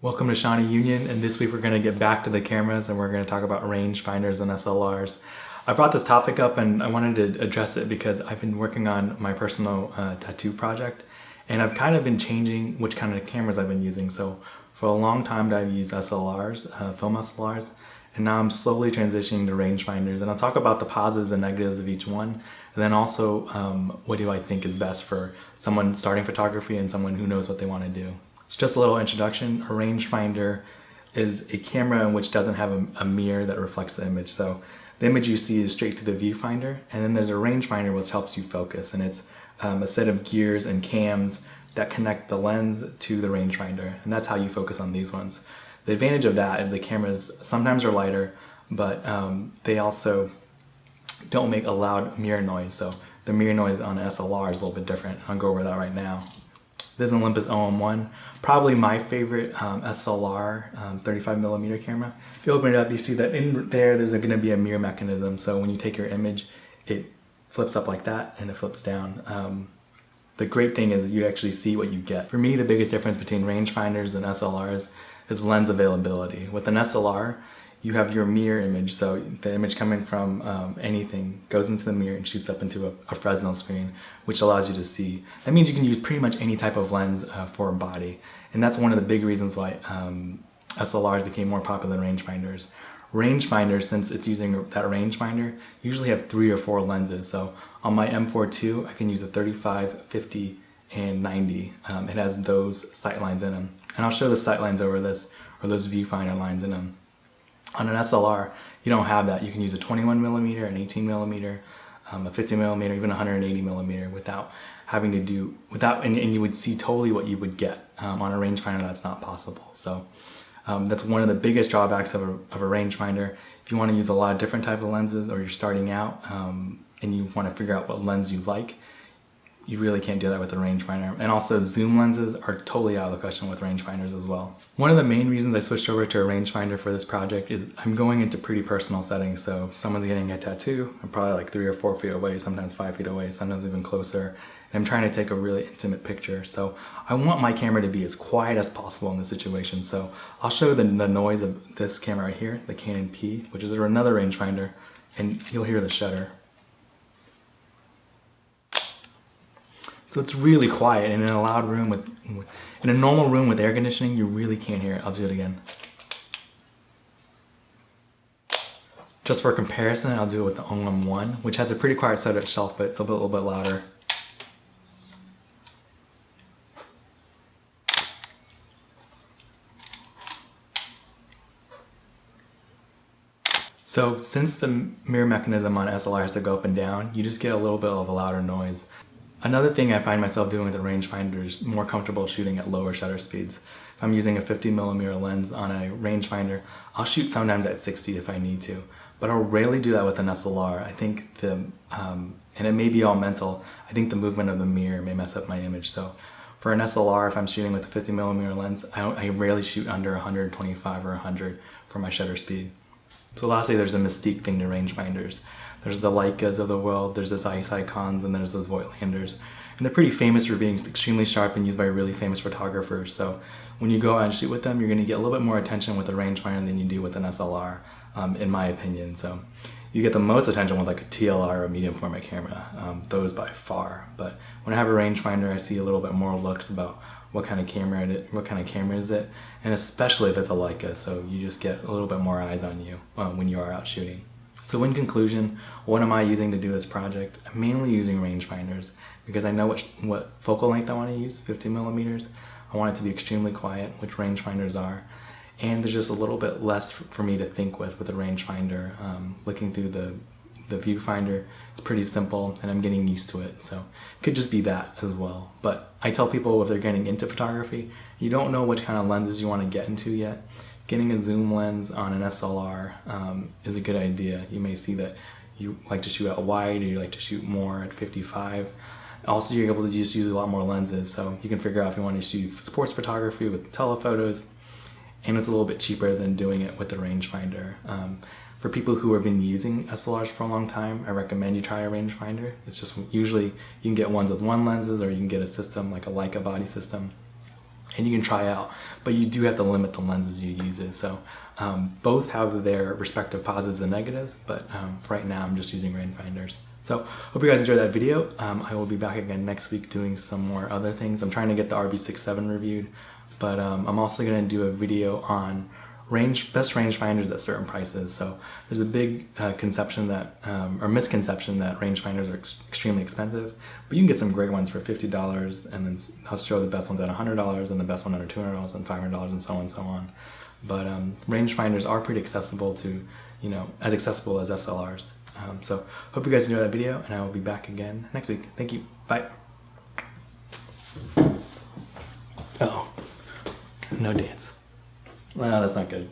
Welcome to Shawnee Union, and this week we're going to get back to the cameras and we're going to talk about rangefinders and SLRs. I brought this topic up and I wanted to address it because I've been working on my personal tattoo project, and I've kind of been changing which kind of cameras I've been using. So for a long time I've used SLRs, film SLRs, and now I'm slowly transitioning to rangefinders, and I'll talk about the positives and negatives of each one, and then also what do I think is best for someone starting photography and someone who knows what they want to do. So just a little introduction. A rangefinder is a camera in which doesn't have a mirror that reflects the image. So the image you see is straight through the viewfinder, and then there's a rangefinder which helps you focus, and it's a set of gears and cams that connect the lens to the rangefinder, and that's how you focus on these ones. The advantage of that is the cameras sometimes are lighter, but they also don't make a loud mirror noise. So the mirror noise on an SLR is a little bit different. I'll go over that right now. This is an Olympus OM1, probably my favorite SLR 35mm camera. If you open it up, you see that in there's going to be a mirror mechanism. So when you take your image, it flips up like that and it flips down. The great thing is you actually see what you get. For me, the biggest difference between rangefinders and SLRs is lens availability. With an SLR, you have your mirror image, so the image coming from anything goes into the mirror and shoots up into a Fresnel screen, which allows you to see. That means you can use pretty much any type of lens for a body, and that's one of the big reasons why SLRs became more popular than rangefinders. Rangefinders, since it's using that rangefinder, usually have 3 or 4 lenses. So on my M4 II, I can use a 35, 50, and 90. It has those sight lines in them, and I'll show the sight lines over this, or those viewfinder lines in them. On an SLR, you don't have that. You can use a 21mm, an 18mm, a 50mm, even 180mm without having to do, and you would see totally what you would get. On a rangefinder, that's not possible. So that's one of the biggest drawbacks of a rangefinder. If you want to use a lot of different type of lenses, or you're starting out and you want to figure out what lens you like, you really can't do that with a rangefinder. And also zoom lenses are totally out of the question with rangefinders as well. One of the main reasons I switched over to a rangefinder for this project is I'm going into pretty personal settings. So if someone's getting a tattoo, I'm probably like 3 or 4 feet away, sometimes 5 feet away, sometimes even closer. And I'm trying to take a really intimate picture. So I want my camera to be as quiet as possible in this situation. So I'll show the noise of this camera right here, the Canon P, which is another rangefinder, and you'll hear the shutter. So it's really quiet, and in a loud room in a normal room with air conditioning, you really can't hear it. I'll do it again. Just for comparison, I'll do it with the OM1, which has a pretty quiet side itself, but it's a little bit louder. So since the mirror mechanism on SLR has to go up and down, you just get a little bit of a louder noise. Another thing I find myself doing with the rangefinder is more comfortable shooting at lower shutter speeds. If I'm using a 50mm lens on a rangefinder, I'll shoot sometimes at 60 if I need to, but I'll rarely do that with an SLR. I think and it may be all mental, I think the movement of the mirror may mess up my image. So for an SLR, if I'm shooting with a 50mm lens, I rarely shoot under 125 or 100 for my shutter speed. So lastly, there's a mystique thing to rangefinders. There's the Leicas of the world, there's the Zeiss Icons, and there's those Voigtlanders. And they're pretty famous for being extremely sharp and used by really famous photographers. So when you go out and shoot with them, you're going to get a little bit more attention with a rangefinder than you do with an SLR, in my opinion. So you get the most attention with like a TLR or a medium format camera, those by far. But when I have a rangefinder, I see a little bit more looks about what kind of camera is it, and especially if it's a Leica, so you just get a little bit more eyes on you when you are out shooting. So in conclusion, what am I using to do this project? I'm mainly using rangefinders because I know what focal length I want to use, 50mm. I want it to be extremely quiet, which rangefinders are, and there's just a little bit less for me to think with a rangefinder. Looking through the viewfinder, it's pretty simple, and I'm getting used to it, so it could just be that as well. But I tell people if they're getting into photography, you don't know which kind of lenses you want to get into yet, getting a zoom lens on an SLR is a good idea. You may see that you like to shoot at wide, or you like to shoot more at 55. Also, you're able to just use a lot more lenses, so you can figure out if you want to shoot sports photography with telephotos, and it's a little bit cheaper than doing it with the rangefinder. For people who have been using SLRs for a long time, I recommend you try a rangefinder. It's just usually you can get ones with 1 lenses, or you can get a system like a Leica body system. and you can try out, but you do have to limit the lenses you use. So both have their respective positives and negatives, but right now I'm just using Rangefinders. So hope you guys enjoyed that video. I will be back again next week doing some more other things. I'm trying to get the RB67 reviewed, but I'm also going to do a video on best rangefinders at certain prices. So there's a big conception that, or misconception that rangefinders are extremely expensive, but you can get some great ones for $50, and then I'll show the best ones at $100, and the best one under $200 and $500, and so on and so on. But rangefinders are pretty accessible to, you know, as accessible as SLRs. So hope you guys enjoyed that video, and I will be back again next week. Thank you. Bye. Oh, no dance. Well, that's not good.